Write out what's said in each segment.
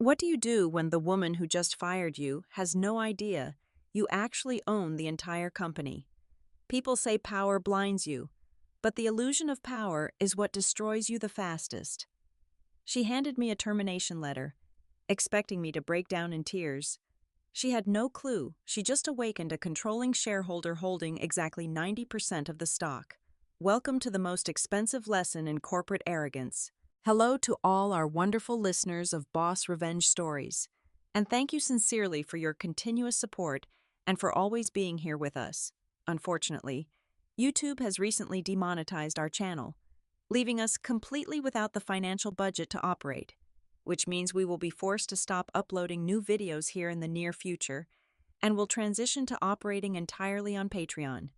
What do you do when the woman who just fired you has no idea you actually own the entire company? People say power blinds you, but the illusion of power is what destroys you the fastest. She handed me a termination letter, expecting me to break down in tears. She had no clue she just awakened a controlling shareholder holding exactly 90% of the stock. Welcome to the most expensive lesson in corporate arrogance. Hello to all our wonderful listeners of Boss Revenge Stories, and thank you sincerely for your continuous support and for always being here with us. Unfortunately, YouTube has recently demonetized our channel, leaving us completely without the financial budget to operate, which means we will be forced to stop uploading new videos here in the near future and will transition to operating entirely on Patreon.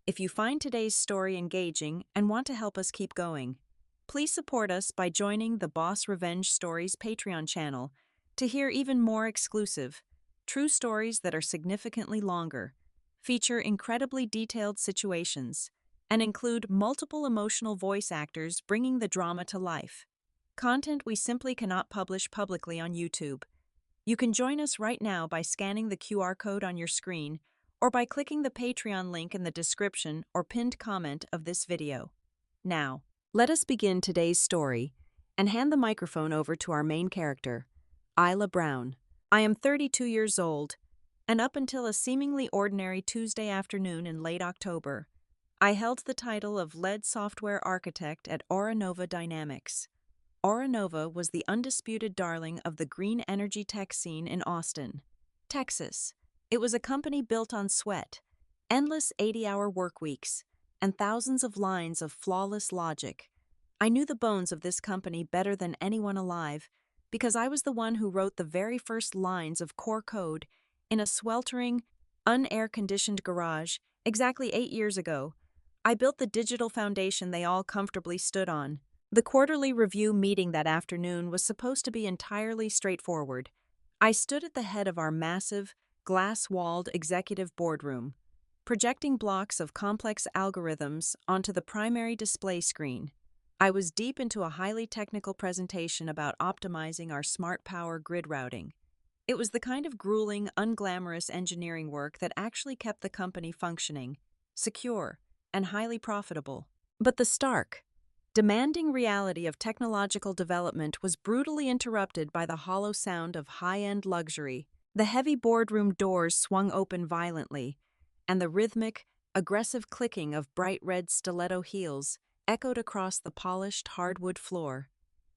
If you find today's story engaging and want to help us keep going, please support us by joining the Boss Revenge Stories Patreon channel to hear even more exclusive, true stories that are significantly longer, feature incredibly detailed situations, and include multiple emotional voice actors bringing the drama to life. Content we simply cannot publish publicly on YouTube. You can join us right now by scanning the QR code on your screen or by clicking the Patreon link in the description or pinned comment of this video. Now, let us begin today's story and hand the microphone over to our main character, Isla Brown. I am 32 years old, and up until a seemingly ordinary Tuesday afternoon in late October, I held the title of lead software architect at Auranova Dynamics. Auranova was the undisputed darling of the green energy tech scene in Austin, Texas. It was a company built on sweat, endless 80-hour work weeks, and thousands of lines of flawless logic. I knew the bones of this company better than anyone alive because I was the one who wrote the very first lines of core code in a sweltering, unair-conditioned garage exactly 8 years ago. I built the digital foundation they all comfortably stood on. The quarterly review meeting that afternoon was supposed to be entirely straightforward. I stood at the head of our massive, glass-walled executive boardroom, projecting blocks of complex algorithms onto the primary display screen. I was deep into a highly technical presentation about optimizing our smart power grid routing. It was the kind of grueling, unglamorous engineering work that actually kept the company functioning, secure, and highly profitable. But the stark, demanding reality of technological development was brutally interrupted by the hollow sound of high-end luxury. The heavy boardroom doors swung open violently, and the rhythmic, aggressive clicking of bright red stiletto heels echoed across the polished hardwood floor.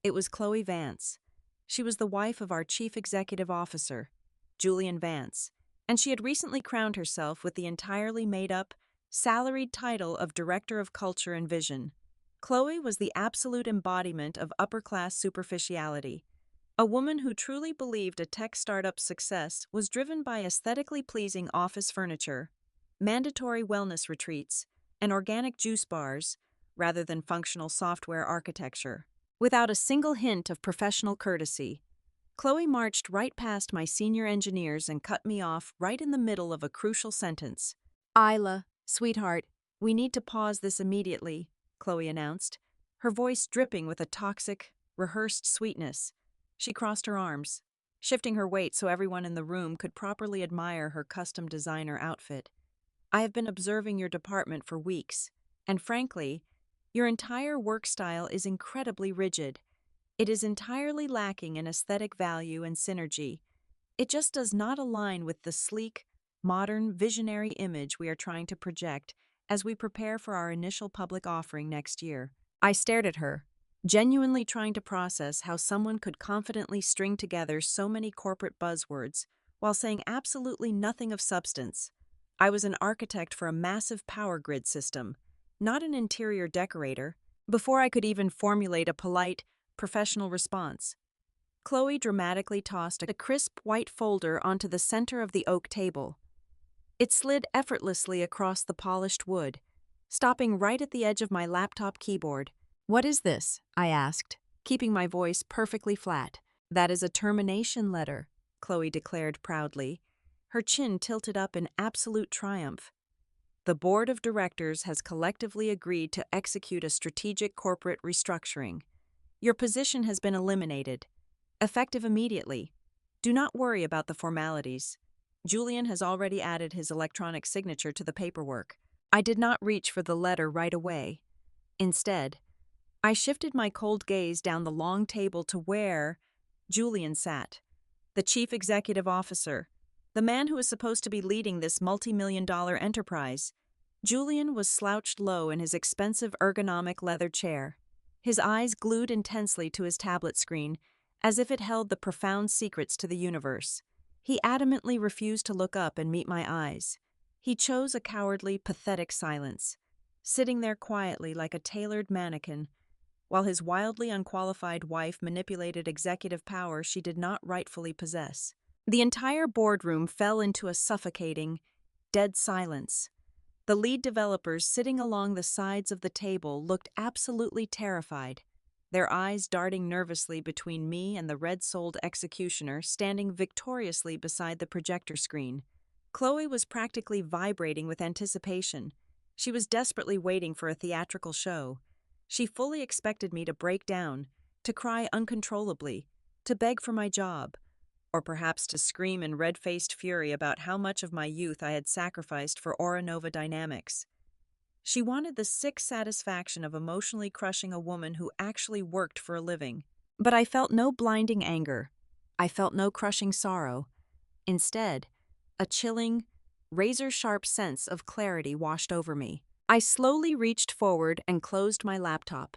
It was Chloe Vance. She was the wife of our chief executive officer, Julian Vance, and she had recently crowned herself with the entirely made-up, salaried title of Director of Culture and Vision. Chloe was the absolute embodiment of upper-class superficiality, a woman who truly believed a tech startup's success was driven by aesthetically pleasing office furniture, mandatory wellness retreats, and organic juice bars, rather than functional software architecture. Without a single hint of professional courtesy, Chloe marched right past my senior engineers and cut me off right in the middle of a crucial sentence. "Isla, sweetheart, we need to pause this immediately," Chloe announced, her voice dripping with a toxic, rehearsed sweetness. She crossed her arms, shifting her weight so everyone in the room could properly admire her custom designer outfit. "I have been observing your department for weeks, and frankly, your entire work style is incredibly rigid. It is entirely lacking in aesthetic value and synergy. It just does not align with the sleek, modern, visionary image we are trying to project as we prepare for our initial public offering next year." I stared at her, genuinely trying to process how someone could confidently string together so many corporate buzzwords while saying absolutely nothing of substance. I was an architect for a massive power grid system, not an interior decorator. Before I could even formulate a polite, professional response, Chloe dramatically tossed a crisp white folder onto the center of the oak table. It slid effortlessly across the polished wood, stopping right at the edge of my laptop keyboard. "What is this?" I asked, keeping my voice perfectly flat. "That is a termination letter," Chloe declared proudly, her chin tilted up in absolute triumph. "The board of directors has collectively agreed to execute a strategic corporate restructuring. Your position has been eliminated. Effective immediately. Do not worry about the formalities. Julian has already added his electronic signature to the paperwork. I did not reach for the letter right away. Instead, I shifted my cold gaze down the long table to where Julian sat, the chief executive officer, the man who was supposed to be leading this multi-million-dollar enterprise. Julian was slouched low in his expensive ergonomic leather chair, his eyes glued intensely to his tablet screen, as if it held the profound secrets to the universe. He adamantly refused to look up and meet my eyes. He chose a cowardly, pathetic silence, sitting there quietly like a tailored mannequin, while his wildly unqualified wife manipulated executive power she did not rightfully possess. The entire boardroom fell into a suffocating, dead silence. The lead developers sitting along the sides of the table looked absolutely terrified, their eyes darting nervously between me and the red-souled executioner standing victoriously beside the projector screen. Chloe was practically vibrating with anticipation. She was desperately waiting for a theatrical show. She fully expected me to break down, to cry uncontrollably, to beg for my job, or perhaps to scream in red-faced fury about how much of my youth I had sacrificed for Oranova Dynamics. She wanted the sick satisfaction of emotionally crushing a woman who actually worked for a living. But I felt no blinding anger. I felt no crushing sorrow. Instead, a chilling, razor-sharp sense of clarity washed over me. I slowly reached forward and closed my laptop.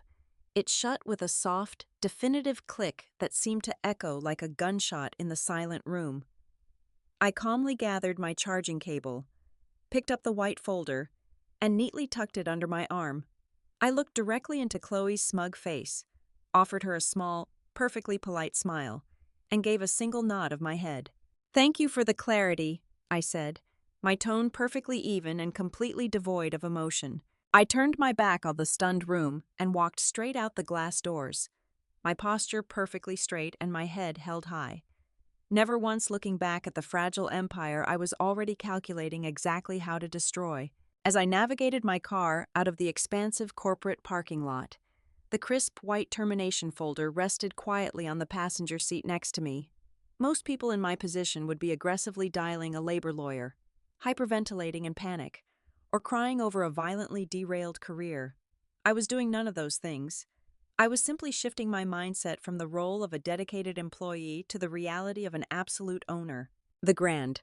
It shut with a soft, definitive click that seemed to echo like a gunshot in the silent room. I calmly gathered my charging cable, picked up the white folder, and neatly tucked it under my arm. I looked directly into Chloe's smug face, offered her a small, perfectly polite smile, and gave a single nod of my head. "Thank you for the clarity," I said, my tone perfectly even and completely devoid of emotion. I turned my back on the stunned room and walked straight out the glass doors, my posture perfectly straight and my head held high. Never once looking back at the fragile empire I was already calculating exactly how to destroy. As I navigated my car out of the expansive corporate parking lot, the crisp white termination folder rested quietly on the passenger seat next to me. Most people in my position would be aggressively dialing a labor lawyer, hyperventilating in panic, or crying over a violently derailed career. I was doing none of those things. I was simply shifting my mindset from the role of a dedicated employee to the reality of an absolute owner. The grand,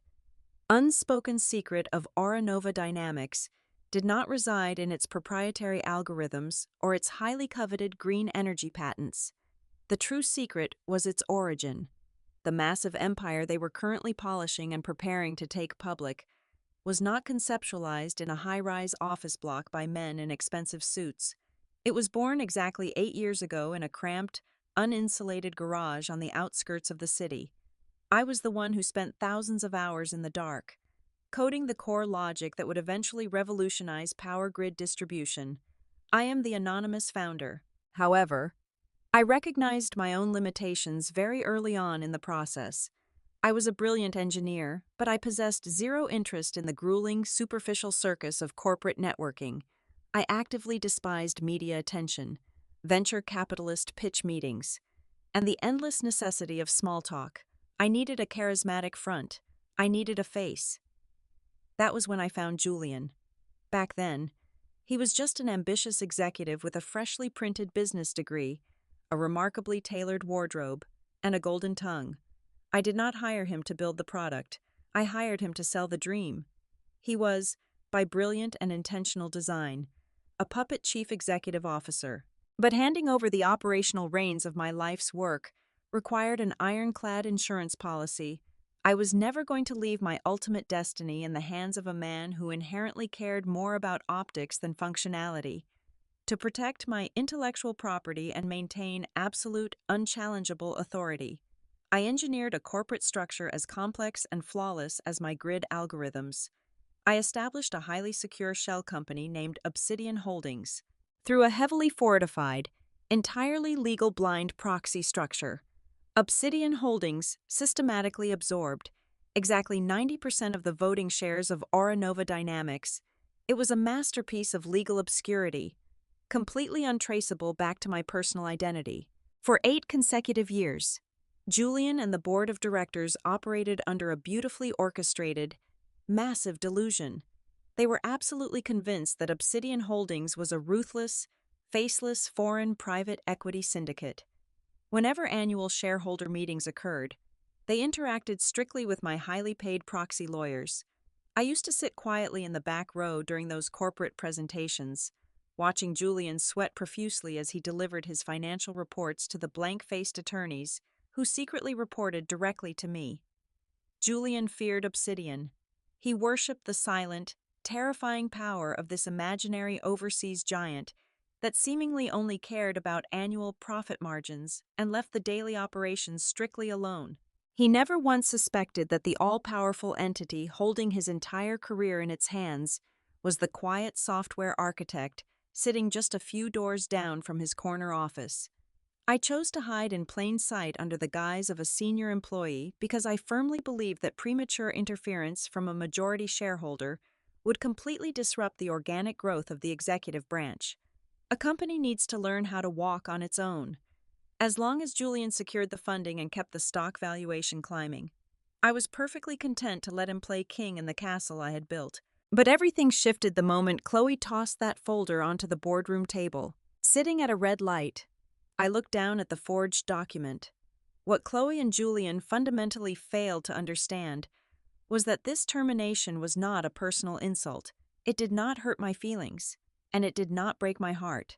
unspoken secret of Oranova Dynamics did not reside in its proprietary algorithms or its highly coveted green energy patents. The true secret was its origin. The massive empire they were currently polishing and preparing to take public was not conceptualized in a high-rise office block by men in expensive suits. It was born exactly 8 years ago in a cramped, uninsulated garage on the outskirts of the city. I was the one who spent thousands of hours in the dark, coding the core logic that would eventually revolutionize power grid distribution. I am the anonymous founder. However, I recognized my own limitations very early on in the process. I was a brilliant engineer, but I possessed zero interest in the grueling, superficial circus of corporate networking. I actively despised media attention, venture capitalist pitch meetings, and the endless necessity of small talk. I needed a charismatic front. I needed a face. That was when I found Julian. Back then, he was just an ambitious executive with a freshly printed business degree, a remarkably tailored wardrobe, and a golden tongue. I did not hire him to build the product. I hired him to sell the dream. He was, by brilliant and intentional design, a puppet chief executive officer. But handing over the operational reins of my life's work required an ironclad insurance policy. I was never going to leave my ultimate destiny in the hands of a man who inherently cared more about optics than functionality. To protect my intellectual property and maintain absolute, unchallengeable authority, I engineered a corporate structure as complex and flawless as my grid algorithms. I established a highly secure shell company named Obsidian Holdings through a heavily fortified, entirely legal blind proxy structure. Obsidian Holdings systematically absorbed exactly 90% of the voting shares of Oranova Dynamics. It was a masterpiece of legal obscurity, completely untraceable back to my personal identity. For 8 consecutive years, Julian and the board of directors operated under a beautifully orchestrated, massive delusion. They were absolutely convinced that Obsidian Holdings was a ruthless, faceless foreign private equity syndicate. Whenever annual shareholder meetings occurred, they interacted strictly with my highly paid proxy lawyers. I used to sit quietly in the back row during those corporate presentations, watching Julian sweat profusely as he delivered his financial reports to the blank-faced attorneys who secretly reported directly to me. Julian feared Obsidian. He worshipped the silent, terrifying power of this imaginary overseas giant that seemingly only cared about annual profit margins and left the daily operations strictly alone. He never once suspected that the all-powerful entity holding his entire career in its hands was the quiet software architect sitting just a few doors down from his corner office. I chose to hide in plain sight under the guise of a senior employee because I firmly believed that premature interference from a majority shareholder would completely disrupt the organic growth of the executive branch. A company needs to learn how to walk on its own. As long as Julian secured the funding and kept the stock valuation climbing, I was perfectly content to let him play king in the castle I had built. But everything shifted the moment Chloe tossed that folder onto the boardroom table. Sitting at a red light, I looked down at the forged document. What Chloe and Julian fundamentally failed to understand was that this termination was not a personal insult. It did not hurt my feelings, and it did not break my heart.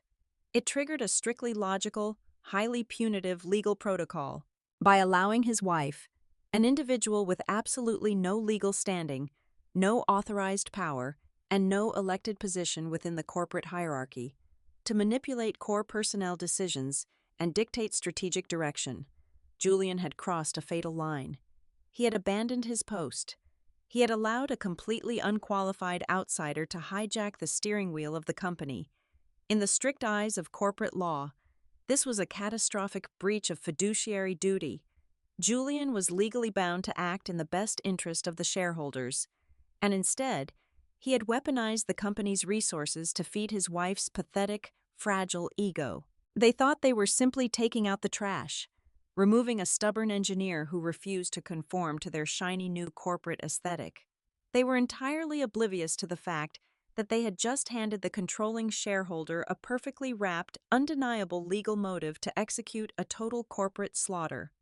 It triggered a strictly logical, highly punitive legal protocol. By allowing his wife, an individual with absolutely no legal standing, no authorized power, and no elected position within the corporate hierarchy, to manipulate core personnel decisions and dictate strategic direction, Julian had crossed a fatal line. He had abandoned his post. He had allowed a completely unqualified outsider to hijack the steering wheel of the company. In the strict eyes of corporate law, this was a catastrophic breach of fiduciary duty. Julian was legally bound to act in the best interest of the shareholders, and instead, he had weaponized the company's resources to feed his wife's pathetic, fragile ego. They thought they were simply taking out the trash, removing a stubborn engineer who refused to conform to their shiny new corporate aesthetic. They were entirely oblivious to the fact that they had just handed the controlling shareholder a perfectly wrapped, undeniable legal motive to execute a total corporate slaughter.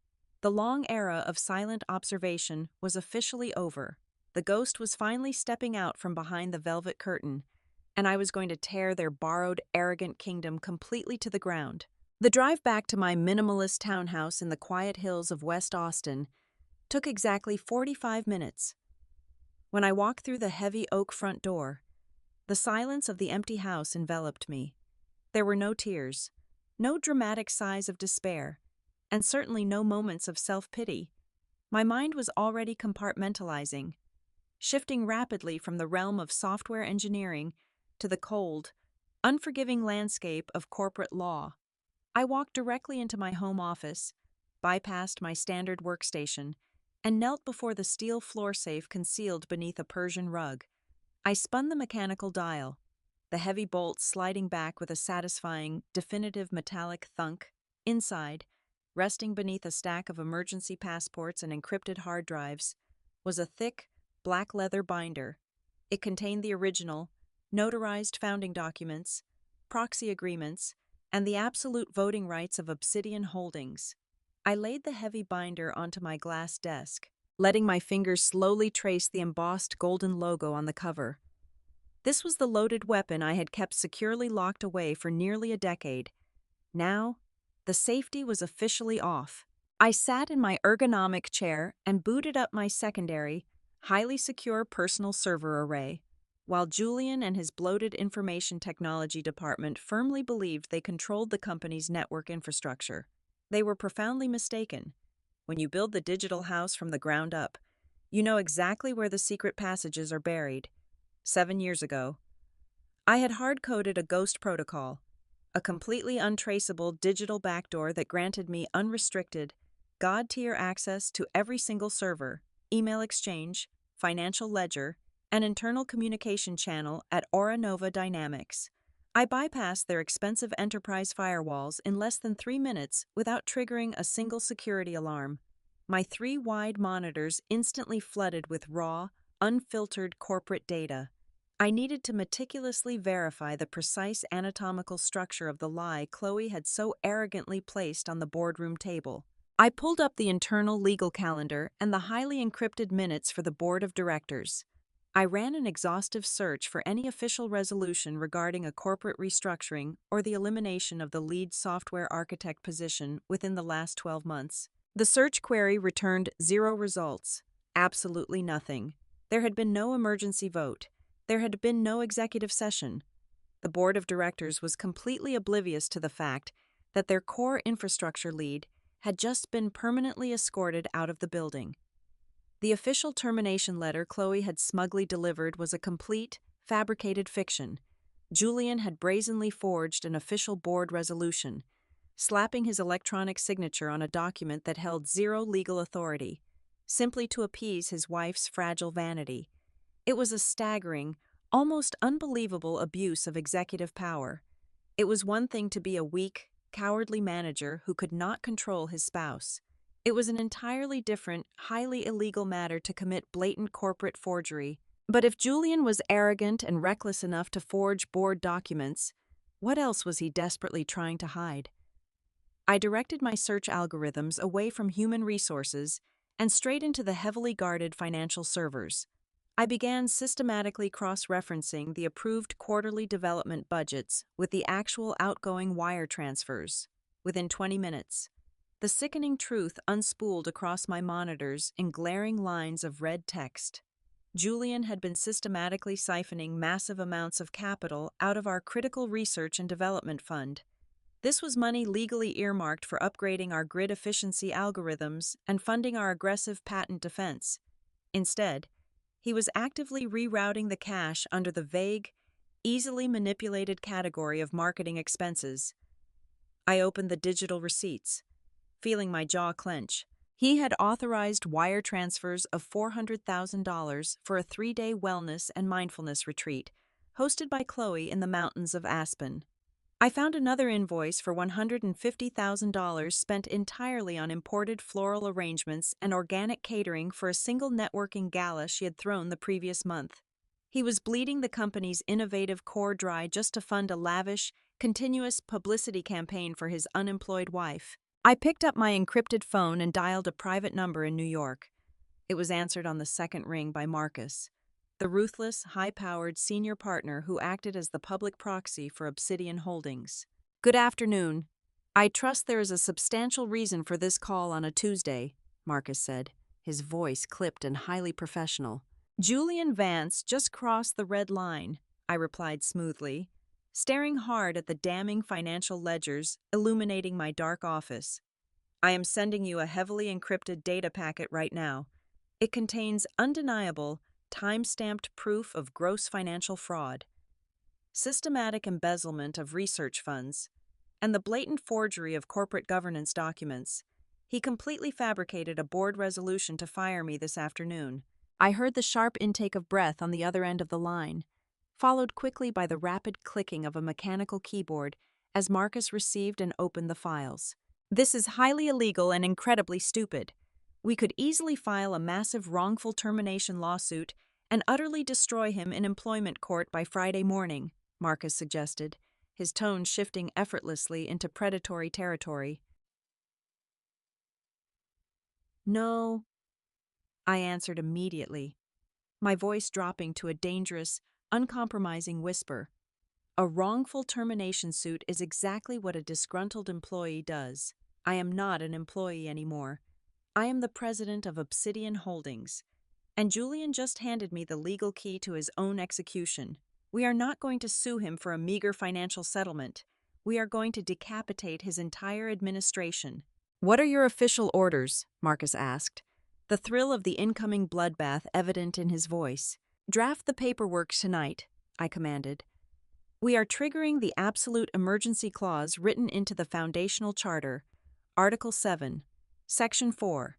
The long era of silent observation was officially over. The ghost was finally stepping out from behind the velvet curtain, and I was going to tear their borrowed, arrogant kingdom completely to the ground. The drive back to my minimalist townhouse in the quiet hills of West Austin took exactly 45 minutes. When I walked through the heavy oak front door, the silence of the empty house enveloped me. There were no tears, no dramatic sighs of despair, and certainly no moments of self-pity. My mind was already compartmentalizing, shifting rapidly from the realm of software engineering to the cold, unforgiving landscape of corporate law. I walked directly into my home office, bypassed my standard workstation, and knelt before the steel floor safe concealed beneath a Persian rug. I spun the mechanical dial, the heavy bolts sliding back with a satisfying, definitive metallic thunk. Inside, resting beneath a stack of emergency passports and encrypted hard drives, was a thick, black leather binder. It contained the original, notarized founding documents, proxy agreements, and the absolute voting rights of Obsidian Holdings. I laid the heavy binder onto my glass desk, letting my fingers slowly trace the embossed golden logo on the cover. This was the loaded weapon I had kept securely locked away for nearly a decade. Now, the safety was officially off. I sat in my ergonomic chair and booted up my secondary, highly secure personal server array, while Julian and his bloated information technology department firmly believed they controlled the company's network infrastructure. They were profoundly mistaken. When you build the digital house from the ground up, you know exactly where the secret passages are buried. 7 years ago, I had hard-coded a ghost protocol, a completely untraceable digital backdoor that granted me unrestricted, God-tier access to every single server, email exchange, financial ledger, and internal communication channel at Aura Nova Dynamics. I bypassed their expensive enterprise firewalls in less than 3 minutes without triggering a single security alarm. My 3 wide monitors instantly flooded with raw, unfiltered corporate data. I needed to meticulously verify the precise anatomical structure of the lie Chloe had so arrogantly placed on the boardroom table. I pulled up the internal legal calendar and the highly encrypted minutes for the board of directors. I ran an exhaustive search for any official resolution regarding a corporate restructuring or the elimination of the lead software architect position within the last 12 months. The search query returned 0 results. Absolutely nothing. There had been no emergency vote. There had been no executive session. The board of directors was completely oblivious to the fact that their core infrastructure lead had just been permanently escorted out of the building. The official termination letter Chloe had smugly delivered was a complete, fabricated fiction. Julian had brazenly forged an official board resolution, slapping his electronic signature on a document that held 0 legal authority, simply to appease his wife's fragile vanity. It was a staggering, almost unbelievable abuse of executive power. It was one thing to be a weak, cowardly manager who could not control his spouse. It was an entirely different, highly illegal matter to commit blatant corporate forgery. But if Julian was arrogant and reckless enough to forge board documents, what else was he desperately trying to hide? I directed my search algorithms away from human resources and straight into the heavily guarded financial servers. I began systematically cross-referencing the approved quarterly development budgets with the actual outgoing wire transfers. Within 20 minutes, the sickening truth unspooled across my monitors in glaring lines of red text. Julian had been systematically siphoning massive amounts of capital out of our critical research and development fund. This was money legally earmarked for upgrading our grid efficiency algorithms and funding our aggressive patent defense. Instead, he was actively rerouting the cash under the vague, easily manipulated category of marketing expenses. I opened the digital receipts, feeling my jaw clench. He had authorized wire transfers of $400,000 for a 3-day wellness and mindfulness retreat, hosted by Chloe in the mountains of Aspen. I found another invoice for $150,000 spent entirely on imported floral arrangements and organic catering for a single networking gala she had thrown the previous month. He was bleeding the company's innovative core dry just to fund a lavish, continuous publicity campaign for his unemployed wife. I picked up my encrypted phone and dialed a private number in New York. It was answered on the second ring by Marcus, the ruthless, high-powered senior partner who acted as the public proxy for Obsidian Holdings. "Good afternoon. I trust there is a substantial reason for this call on a Tuesday," Marcus said, his voice clipped and highly professional. "Julian Vance just crossed the red line," I replied smoothly, staring hard at the damning financial ledgers illuminating my dark office. "I am sending you a heavily encrypted data packet right now. It contains undeniable, time-stamped proof of gross financial fraud, systematic embezzlement of research funds, and the blatant forgery of corporate governance documents. He completely fabricated a board resolution to fire me this afternoon." I heard the sharp intake of breath on the other end of the line, followed quickly by the rapid clicking of a mechanical keyboard as Marcus received and opened the files. "This is highly illegal and incredibly stupid. We could easily file a massive wrongful termination lawsuit and utterly destroy him in employment court by Friday morning," Marcus suggested, his tone shifting effortlessly into predatory territory. "No," I answered immediately, my voice dropping to a dangerous, uncompromising whisper. "A wrongful termination suit is exactly what a disgruntled employee does. I am not an employee anymore. I am the president of Obsidian Holdings, and Julian just handed me the legal key to his own execution. We are not going to sue him for a meager financial settlement. We are going to decapitate his entire administration." "What are your official orders?" Marcus asked, the thrill of the incoming bloodbath evident in his voice. "Draft the paperwork tonight," I commanded. "We are triggering the absolute emergency clause written into the foundational charter, Article 7, Section 4,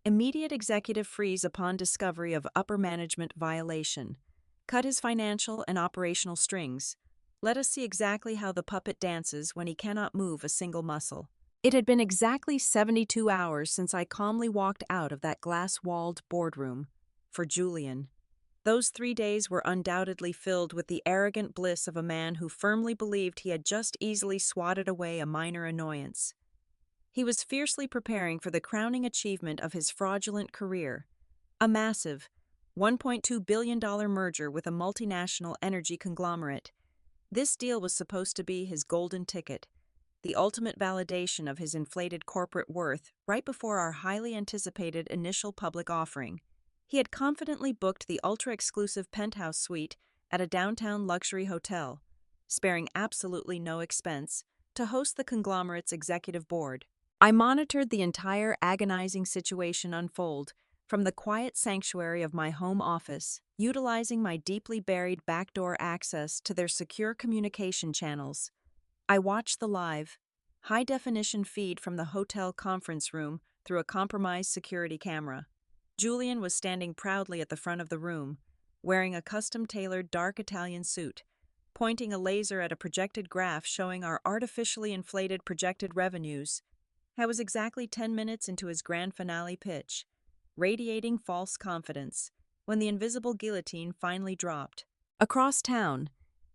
immediate executive freeze upon discovery of upper management violation. Cut his financial and operational strings. Let us see exactly how the puppet dances when he cannot move a single muscle. It had been exactly 72 hours since I calmly walked out of that glass-walled boardroom. For Julian, those 3 days were undoubtedly filled with the arrogant bliss of a man who firmly believed he had just easily swatted away a minor annoyance. He was fiercely preparing for the crowning achievement of his fraudulent career, a massive $1.2 billion merger with a multinational energy conglomerate. This deal was supposed to be his golden ticket, the ultimate validation of his inflated corporate worth right before our highly anticipated initial public offering. He had confidently booked the ultra-exclusive penthouse suite at a downtown luxury hotel, sparing absolutely no expense, to host the conglomerate's executive board. I monitored the entire agonizing situation unfold from the quiet sanctuary of my home office, utilizing my deeply buried backdoor access to their secure communication channels. I watched the live, high-definition feed from the hotel conference room through a compromised security camera. Julian was standing proudly at the front of the room, wearing a custom-tailored dark Italian suit, pointing a laser at a projected graph showing our artificially inflated projected revenues. I was exactly 10 minutes into his grand finale pitch, radiating false confidence, when the invisible guillotine finally dropped. Across town,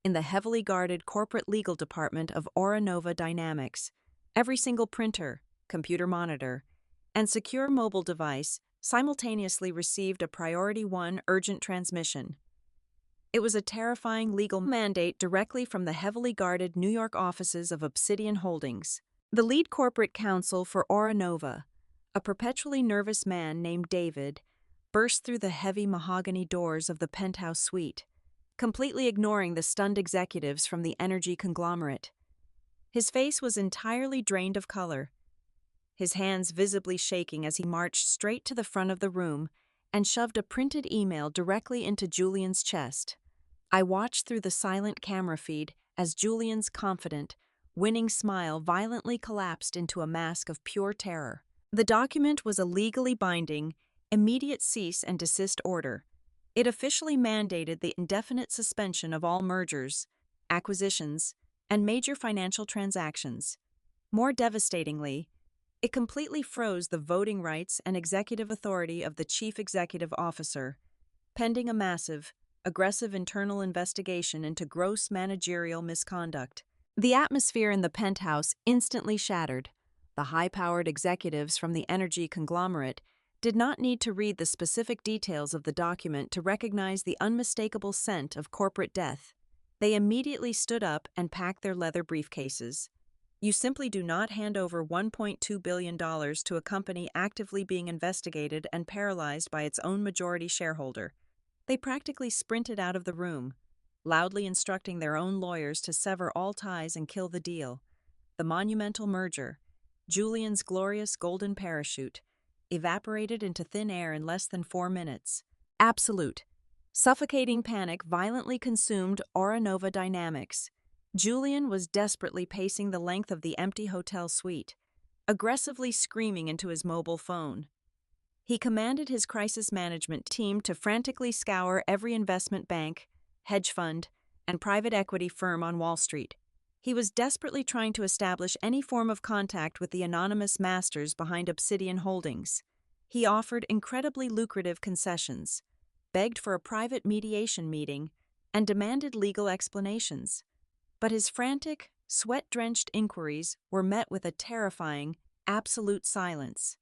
in the heavily guarded corporate legal department of Nova Dynamics, every single printer, computer monitor, and secure mobile device simultaneously received a Priority 1 urgent transmission. It was a terrifying legal mandate directly from the heavily guarded New York offices of Obsidian Holdings. The lead corporate counsel for Nova, a perpetually nervous man named David, burst through the heavy mahogany doors of the penthouse suite, completely ignoring the stunned executives from the energy conglomerate. His face was entirely drained of color, his hands visibly shaking as he marched straight to the front of the room and shoved a printed email directly into Julian's chest. I watched through the silent camera feed as Julian's confident, winning smile violently collapsed into a mask of pure terror. The document was a legally binding, immediate cease and desist order. It officially mandated the indefinite suspension of all mergers, acquisitions, and major financial transactions. More devastatingly, it completely froze the voting rights and executive authority of the chief executive officer, pending a massive, aggressive internal investigation into gross managerial misconduct. The atmosphere in the penthouse instantly shattered. The high-powered executives from the energy conglomerate did not need to read the specific details of the document to recognize the unmistakable scent of corporate death. They immediately stood up and packed their leather briefcases. You simply do not hand over $1.2 billion to a company actively being investigated and paralyzed by its own majority shareholder. They practically sprinted out of the room, loudly instructing their own lawyers to sever all ties and kill the deal. The monumental merger, Julian's glorious golden parachute, evaporated into thin air in less than 4 minutes. Absolute, suffocating panic violently consumed Nova Dynamics. Julian was desperately pacing the length of the empty hotel suite, aggressively screaming into his mobile phone. He commanded his crisis management team to frantically scour every investment bank, hedge fund, and private equity firm on Wall Street. He was desperately trying to establish any form of contact with the anonymous masters behind Obsidian Holdings. He offered incredibly lucrative concessions, begged for a private mediation meeting, and demanded legal explanations. But his frantic, sweat-drenched inquiries were met with a terrifying, absolute silence.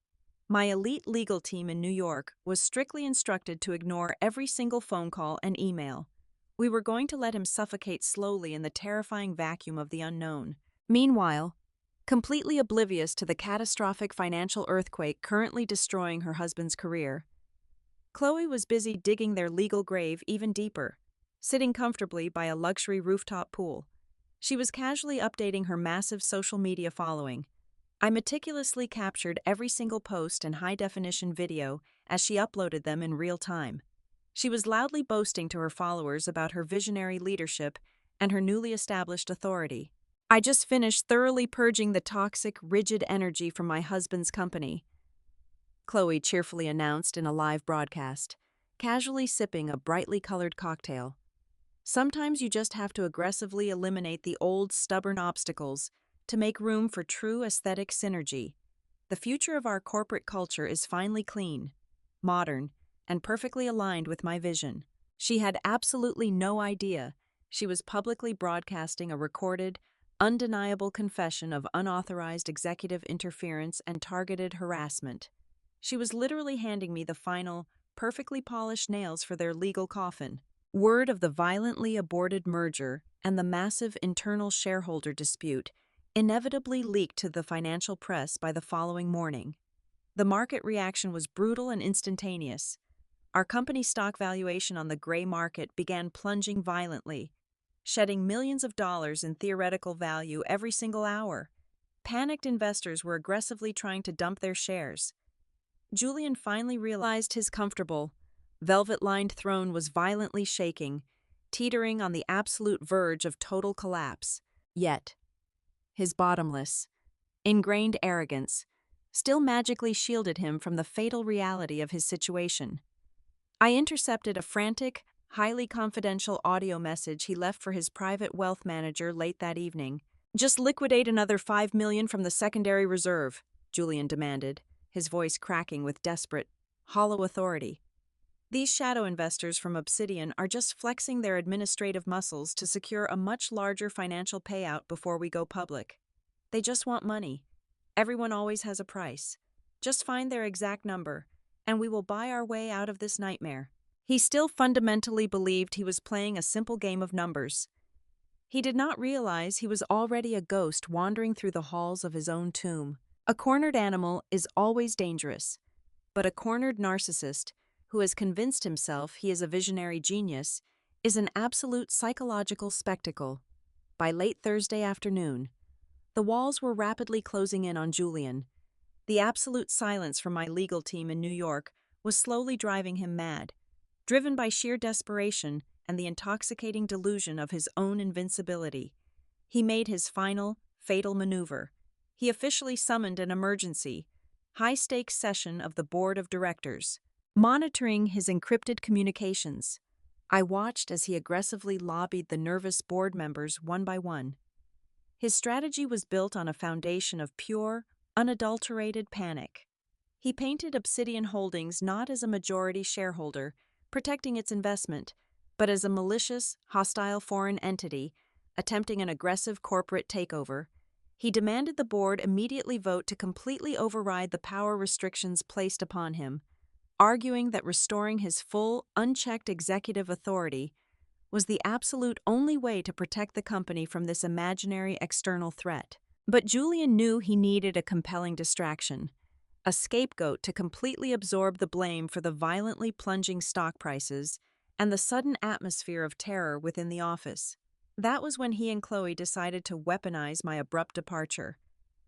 My elite legal team in New York was strictly instructed to ignore every single phone call and email. We were going to let him suffocate slowly in the terrifying vacuum of the unknown. Meanwhile, completely oblivious to the catastrophic financial earthquake currently destroying her husband's career, Chloe was busy digging their legal grave even deeper, sitting comfortably by a luxury rooftop pool. She was casually updating her massive social media following. I meticulously captured every single post and high-definition video as she uploaded them in real time. She was loudly boasting to her followers about her visionary leadership and her newly established authority. I just finished thoroughly purging the toxic, rigid energy from my husband's company, Chloe cheerfully announced in a live broadcast, casually sipping a brightly colored cocktail. Sometimes you just have to aggressively eliminate the old, stubborn obstacles to make room for true aesthetic synergy. The future of our corporate culture is finally clean, modern, and perfectly aligned with my vision. She had absolutely no idea she was publicly broadcasting a recorded, undeniable confession of unauthorized executive interference and targeted harassment. She was literally handing me the final, perfectly polished nails for their legal coffin. Word of the violently aborted merger and the massive internal shareholder dispute inevitably leaked to the financial press by the following morning. The market reaction was brutal and instantaneous. Our company stock valuation on the gray market began plunging violently, shedding millions of dollars in theoretical value every single hour. Panicked investors were aggressively trying to dump their shares. Julian finally realized his comfortable, velvet-lined throne was violently shaking, teetering on the absolute verge of total collapse. Yet, his bottomless, ingrained arrogance still magically shielded him from the fatal reality of his situation. I intercepted a frantic, highly confidential audio message he left for his private wealth manager late that evening. "Just liquidate another $5 million from the secondary reserve," Julian demanded, his voice cracking with desperate, hollow authority. These shadow investors from Obsidian are just flexing their administrative muscles to secure a much larger financial payout before we go public. They just want money. Everyone always has a price. Just find their exact number, and we will buy our way out of this nightmare. He still fundamentally believed he was playing a simple game of numbers. He did not realize he was already a ghost wandering through the halls of his own tomb. A cornered animal is always dangerous, but a cornered narcissist who has convinced himself he is a visionary genius is an absolute psychological spectacle. By late Thursday afternoon, the walls were rapidly closing in on Julian. The absolute silence from my legal team in New York was slowly driving him mad. Driven by sheer desperation and the intoxicating delusion of his own invincibility, he made his final, fatal maneuver. He officially summoned an emergency, high-stakes session of the board of directors. Monitoring his encrypted communications, I watched as he aggressively lobbied the nervous board members one by one. His strategy was built on a foundation of pure, unadulterated panic. He painted Obsidian Holdings not as a majority shareholder, protecting its investment, but as a malicious, hostile foreign entity, attempting an aggressive corporate takeover. He demanded the board immediately vote to completely override the power restrictions placed upon him, arguing that restoring his full, unchecked executive authority was the absolute only way to protect the company from this imaginary external threat. But Julian knew he needed a compelling distraction, a scapegoat to completely absorb the blame for the violently plunging stock prices and the sudden atmosphere of terror within the office. That was when he and Chloe decided to weaponize my abrupt departure.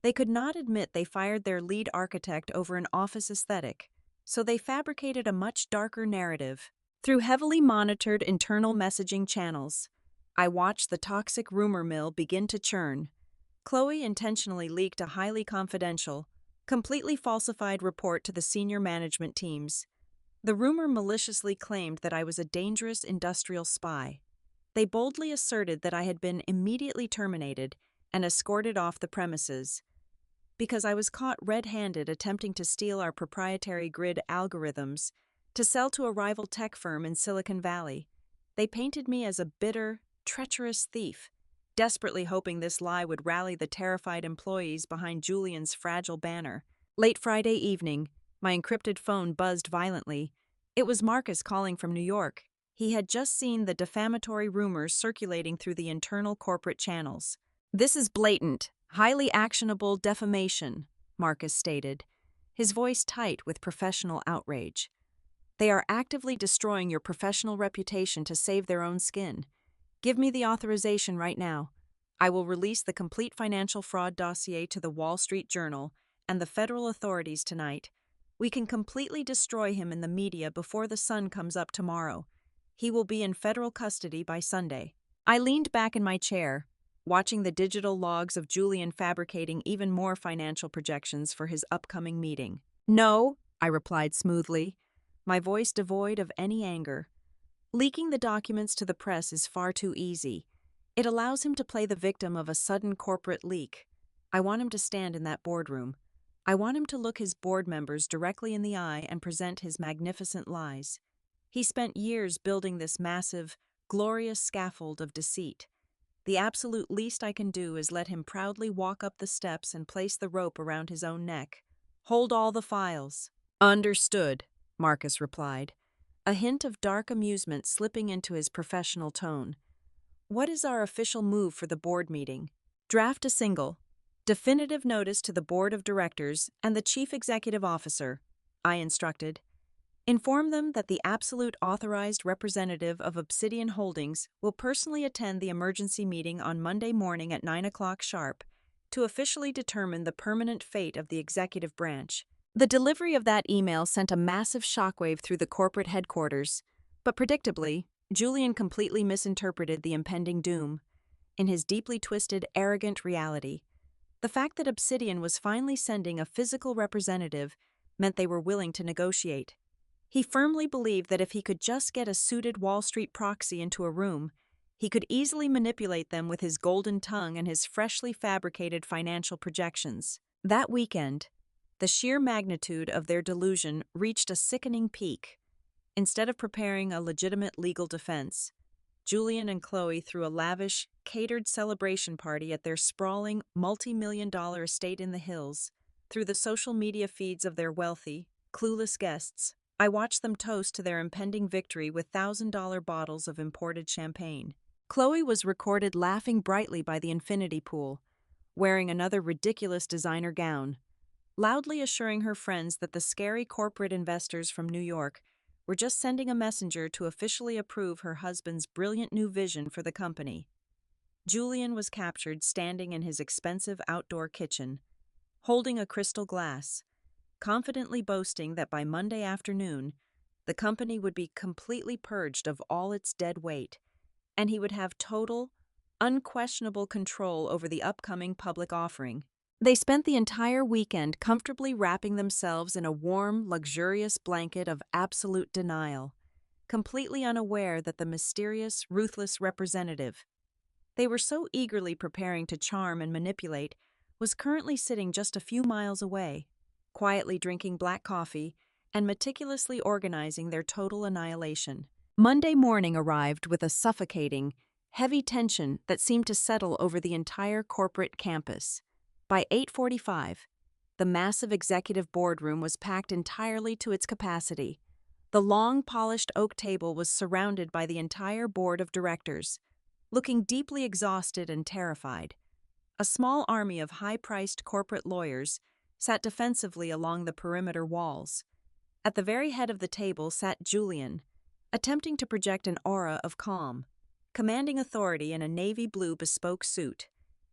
They could not admit they fired their lead architect over an office aesthetic, so they fabricated a much darker narrative. Through heavily monitored internal messaging channels, I watched the toxic rumor mill begin to churn. Chloe intentionally leaked a highly confidential, completely falsified report to the senior management teams. The rumor maliciously claimed that I was a dangerous industrial spy. They boldly asserted that I had been immediately terminated and escorted off the premises because I was caught red-handed attempting to steal our proprietary grid algorithms to sell to a rival tech firm in Silicon Valley. They painted me as a bitter, treacherous thief, desperately hoping this lie would rally the terrified employees behind Julian's fragile banner. Late Friday evening, my encrypted phone buzzed violently. It was Marcus calling from New York. He had just seen the defamatory rumors circulating through the internal corporate channels. "This is blatant, highly actionable defamation," Marcus stated, his voice tight with professional outrage. "They are actively destroying your professional reputation to save their own skin. Give me the authorization right now. I will release the complete financial fraud dossier to the Wall Street Journal and the federal authorities tonight. We can completely destroy him in the media before the sun comes up tomorrow. He will be in federal custody by Sunday." I leaned back in my chair, watching the digital logs of Julian fabricating even more financial projections for his upcoming meeting. "No," I replied smoothly, my voice devoid of any anger. Leaking the documents to the press is far too easy. It allows him to play the victim of a sudden corporate leak. I want him to stand in that boardroom. I want him to look his board members directly in the eye and present his magnificent lies. He spent years building this massive, glorious scaffold of deceit. The absolute least I can do is let him proudly walk up the steps and place the rope around his own neck. Hold all the files. Understood, Marcus replied, a hint of dark amusement slipping into his professional tone. What is our official move for the board meeting? Draft a single, definitive notice to the board of directors and the chief executive officer, I instructed. Inform them that the absolute authorized representative of Obsidian Holdings will personally attend the emergency meeting on Monday morning at 9 o'clock sharp to officially determine the permanent fate of the executive branch. The delivery of that email sent a massive shockwave through the corporate headquarters, but predictably, Julian completely misinterpreted the impending doom. In his deeply twisted, arrogant reality, the fact that Obsidian was finally sending a physical representative meant they were willing to negotiate. He firmly believed that if he could just get a suited Wall Street proxy into a room, he could easily manipulate them with his golden tongue and his freshly fabricated financial projections. That weekend, the sheer magnitude of their delusion reached a sickening peak. Instead of preparing a legitimate legal defense, Julian and Chloe threw a lavish, catered celebration party at their sprawling, multi-million-dollar estate in the hills. Through the social media feeds of their wealthy, clueless guests, I watched them toast to their impending victory with $1,000 bottles of imported champagne. Chloe was recorded laughing brightly by the infinity pool, wearing another ridiculous designer gown, loudly assuring her friends that the scary corporate investors from New York were just sending a messenger to officially approve her husband's brilliant new vision for the company. Julian was captured standing in his expensive outdoor kitchen, holding a crystal glass, confidently boasting that by Monday afternoon, the company would be completely purged of all its dead weight, and he would have total, unquestionable control over the upcoming public offering. They spent the entire weekend comfortably wrapping themselves in a warm, luxurious blanket of absolute denial, completely unaware that the mysterious, ruthless representative they were so eagerly preparing to charm and manipulate was currently sitting just a few miles away, quietly drinking black coffee and meticulously organizing their total annihilation. Monday morning arrived with a suffocating, heavy tension that seemed to settle over the entire corporate campus. By 8:45, the massive executive boardroom was packed entirely to its capacity. The long, polished oak table was surrounded by the entire board of directors, looking deeply exhausted and terrified. A small army of high-priced corporate lawyers sat defensively along the perimeter walls. At the very head of the table sat Julian, attempting to project an aura of calm, commanding authority in a navy blue bespoke suit.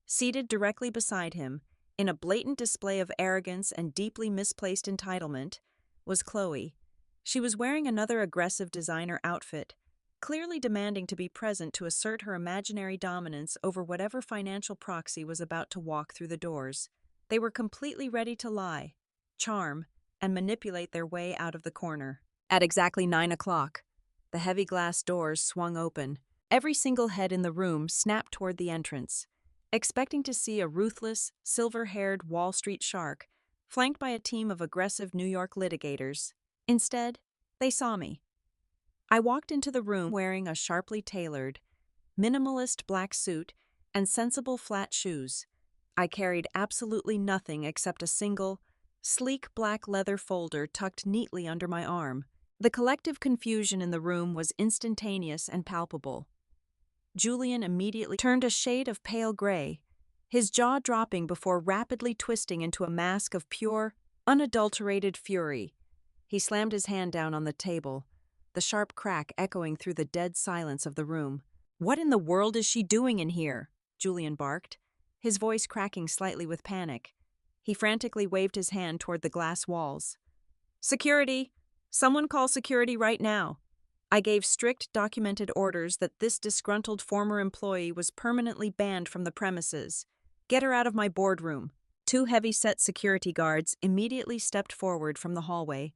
Seated directly beside him, in a blatant display of arrogance and deeply misplaced entitlement, was Chloe. She was wearing another aggressive designer outfit, clearly demanding to be present to assert her imaginary dominance over whatever financial proxy was about to walk through the doors. They were completely ready to lie, charm, and manipulate their way out of the corner. At exactly 9 o'clock, the heavy glass doors swung open. Every single head in the room snapped toward the entrance, expecting to see a ruthless, silver-haired Wall Street shark flanked by a team of aggressive New York litigators. Instead, they saw me. I walked into the room wearing a sharply tailored, minimalist black suit and sensible flat shoes. I carried absolutely nothing except a single, sleek black leather folder tucked neatly under my arm. The collective confusion in the room was instantaneous and palpable. Julian immediately turned a shade of pale gray, his jaw dropping before rapidly twisting into a mask of pure, unadulterated fury. He slammed his hand down on the table, the sharp crack echoing through the dead silence of the room. "What in the world is she doing in here?" Julian barked, his voice cracking slightly with panic. He frantically waved his hand toward the glass walls. "Security! Someone call security right now!" I gave strict documented orders that this disgruntled former employee was permanently banned from the premises. "Get her out of my boardroom." Two heavy-set security guards immediately stepped forward from the hallway,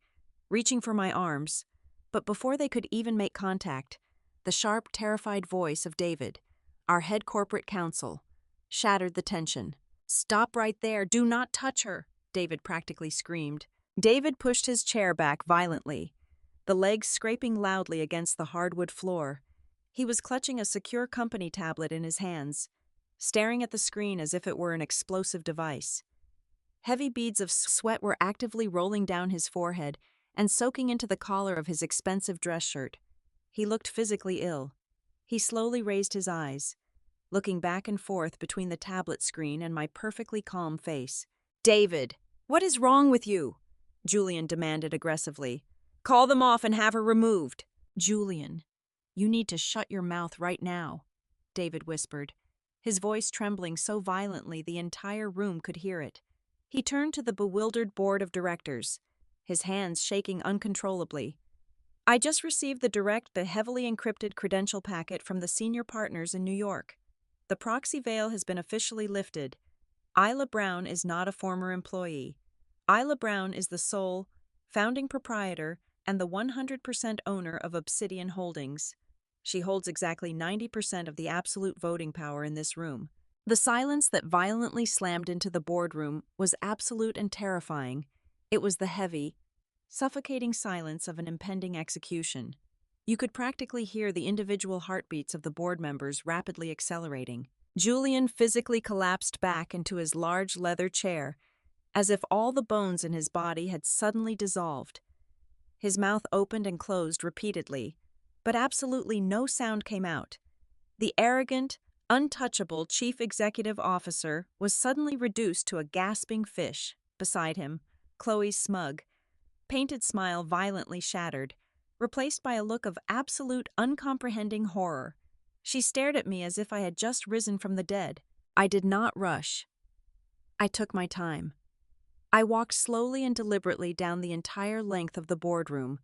reaching for my arms, but before they could even make contact, The sharp, terrified voice of David, our head corporate counsel, shattered the tension. "Stop right there! Do not touch her!" David practically screamed. David pushed his chair back violently, the legs scraping loudly against the hardwood floor. He was clutching a secure company tablet in his hands, staring at the screen as if it were an explosive device. Heavy beads of sweat were actively rolling down his forehead and soaking into the collar of his expensive dress shirt. He looked physically ill. He slowly raised his eyes, looking back and forth between the tablet screen and my perfectly calm face. "David, what is wrong with you?" Julian demanded aggressively. "Call them off and have her removed." "Julian, you need to shut your mouth right now," David whispered, his voice trembling so violently the entire room could hear it. He turned to the bewildered board of directors, his hands shaking uncontrollably. "I just received the heavily encrypted credential packet from the senior partners in New York. The proxy veil has been officially lifted. Isla Brown is not a former employee. Isla Brown is the sole, founding proprietor and the 100% owner of Obsidian Holdings. She holds exactly 90% of the absolute voting power in this room." The silence that violently slammed into the boardroom was absolute and terrifying. It was the heavy, suffocating silence of an impending execution. You could practically hear the individual heartbeats of the board members rapidly accelerating. Julian physically collapsed back into his large leather chair, as if all the bones in his body had suddenly dissolved. His mouth opened and closed repeatedly, but absolutely no sound came out. The arrogant, untouchable chief executive officer was suddenly reduced to a gasping fish. Beside him, Chloe's smug, painted smile violently shattered, replaced by a look of absolute uncomprehending horror. She stared at me as if I had just risen from the dead. I did not rush. I took my time. I walked slowly and deliberately down the entire length of the boardroom,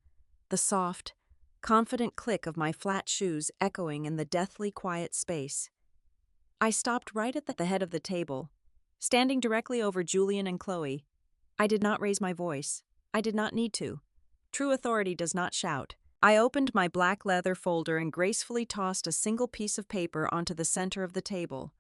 the soft, confident click of my flat shoes echoing in the deathly quiet space. I stopped right at the head of the table, standing directly over Julian and Chloe. I did not raise my voice. I did not need to. True authority does not shout. I opened my black leather folder and gracefully tossed a single piece of paper onto the center of the table.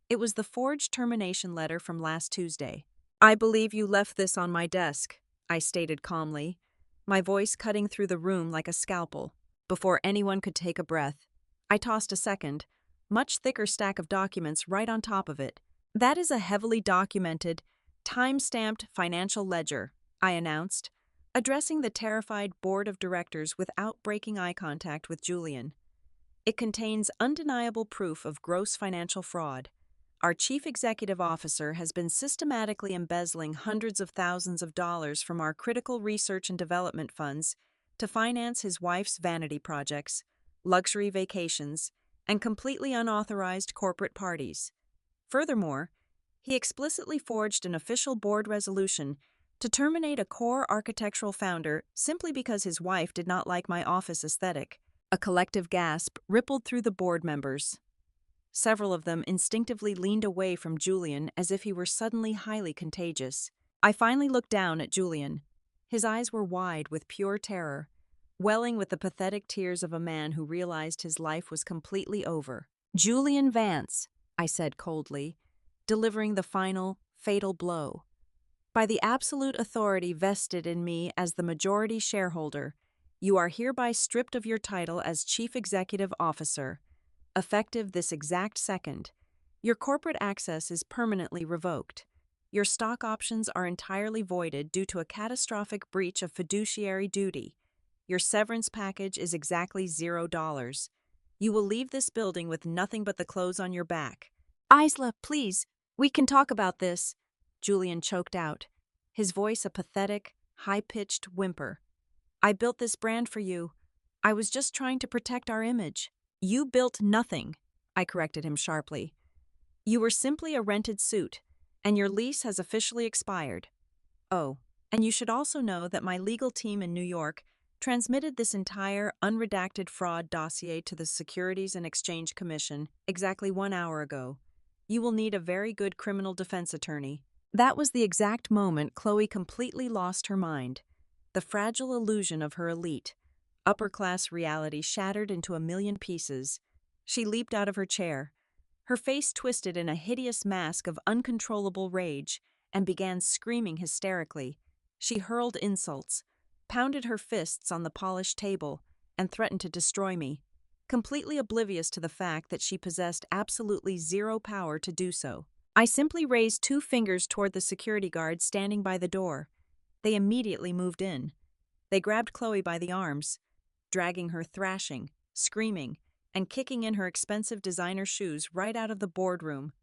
It was the forged termination letter from last Tuesday. "I believe you left this on my desk," I stated calmly, my voice cutting through the room like a scalpel. Before anyone could take a breath, I tossed a second, much thicker stack of documents right on top of it. "That is a heavily documented, time-stamped financial ledger," I announced, addressing the terrified board of directors without breaking eye contact with Julian. "It contains undeniable proof of gross financial fraud. Our chief executive officer has been systematically embezzling hundreds of thousands of dollars from our critical research and development funds to finance his wife's vanity projects, luxury vacations, and completely unauthorized corporate parties. Furthermore, he explicitly forged an official board resolution to terminate a core architectural founder simply because his wife did not like my office aesthetic." A collective gasp rippled through the board members. Several of them instinctively leaned away from Julian as if he were suddenly highly contagious. I finally looked down at Julian. His eyes were wide with pure terror, welling with the pathetic tears of a man who realized his life was completely over. "Julian Vance," I said coldly, delivering the final, fatal blow. "By the absolute authority vested in me as the majority shareholder, you are hereby stripped of your title as Chief Executive Officer. Effective this exact second, your corporate access is permanently revoked. Your stock options are entirely voided due to a catastrophic breach of fiduciary duty. Your severance package is exactly $0. You will leave this building with nothing but the clothes on your back." "Isla, please, we can talk about this," Julian choked out, his voice a pathetic, high-pitched whimper. "I built this brand for you. I was just trying to protect our image." "You built nothing," I corrected him sharply. "You were simply a rented suit, and your lease has officially expired. Oh, and you should also know that my legal team in New York transmitted this entire unredacted fraud dossier to the Securities and Exchange Commission exactly 1 hour ago. You will need a very good criminal defense attorney." That was the exact moment Chloe completely lost her mind. The fragile illusion of her elite, Upper-class reality shattered into a million pieces. She leaped out of her chair, her face twisted in a hideous mask of uncontrollable rage, and began screaming hysterically. She hurled insults, pounded her fists on the polished table, and threatened to destroy me, completely oblivious to the fact that she possessed absolutely zero power to do so. I simply raised 2 fingers toward the security guards standing by the door. They immediately moved in. They grabbed Chloe by the arms, dragging her thrashing, screaming, and kicking in her expensive designer shoes right out of the boardroom.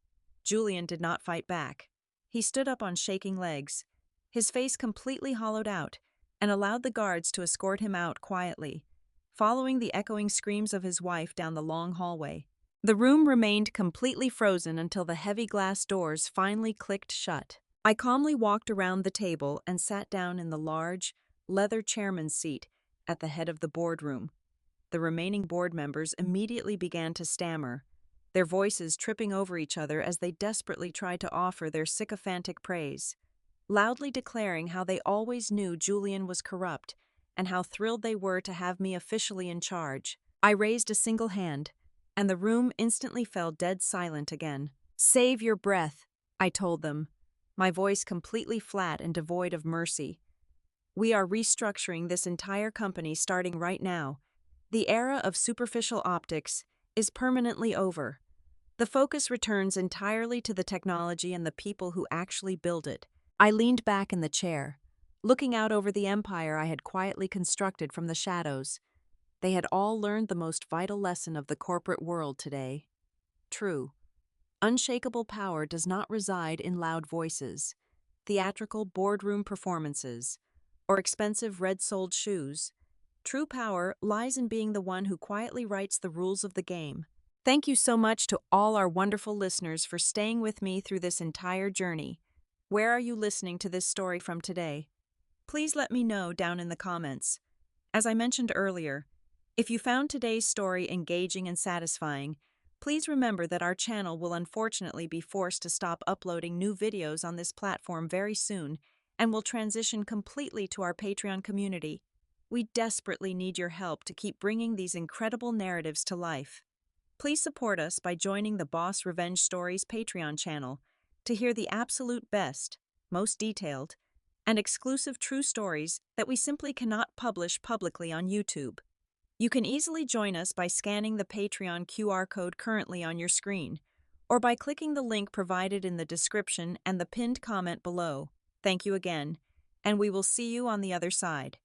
Julian did not fight back. He stood up on shaking legs, his face completely hollowed out, and allowed the guards to escort him out quietly, following the echoing screams of his wife down the long hallway. The room remained completely frozen until the heavy glass doors finally clicked shut. I calmly walked around the table and sat down in the large, leather chairman's seat at the head of the boardroom. The remaining board members immediately began to stammer, their voices tripping over each other as they desperately tried to offer their sycophantic praise, loudly declaring how they always knew Julian was corrupt and how thrilled they were to have me officially in charge. I raised a single hand, and the room instantly fell dead silent again. "Save your breath," I told them, my voice completely flat and devoid of mercy. "We are restructuring this entire company starting right now. The era of superficial optics is permanently over. The focus returns entirely to the technology and the people who actually build it." I leaned back in the chair, looking out over the empire I had quietly constructed from the shadows. They had all learned the most vital lesson of the corporate world today. True, unshakable power does not reside in loud voices, theatrical boardroom performances, or expensive red-soled shoes. True power lies in being the one who quietly writes the rules of the game. Thank you so much to all our wonderful listeners for staying with me through this entire journey. Where are you listening to this story from today? Please let me know down in the comments. As I mentioned earlier, if you found today's story engaging and satisfying, please remember that our channel will unfortunately be forced to stop uploading new videos on this platform very soon and will transition completely to our Patreon community. We desperately need your help to keep bringing these incredible narratives to life. Please support us by joining the Boss Revenge Stories Patreon channel to hear the absolute best, most detailed, and exclusive true stories that we simply cannot publish publicly on YouTube. You can easily join us by scanning the Patreon QR code currently on your screen, or by clicking the link provided in the description and the pinned comment below. Thank you again, and we will see you on the other side.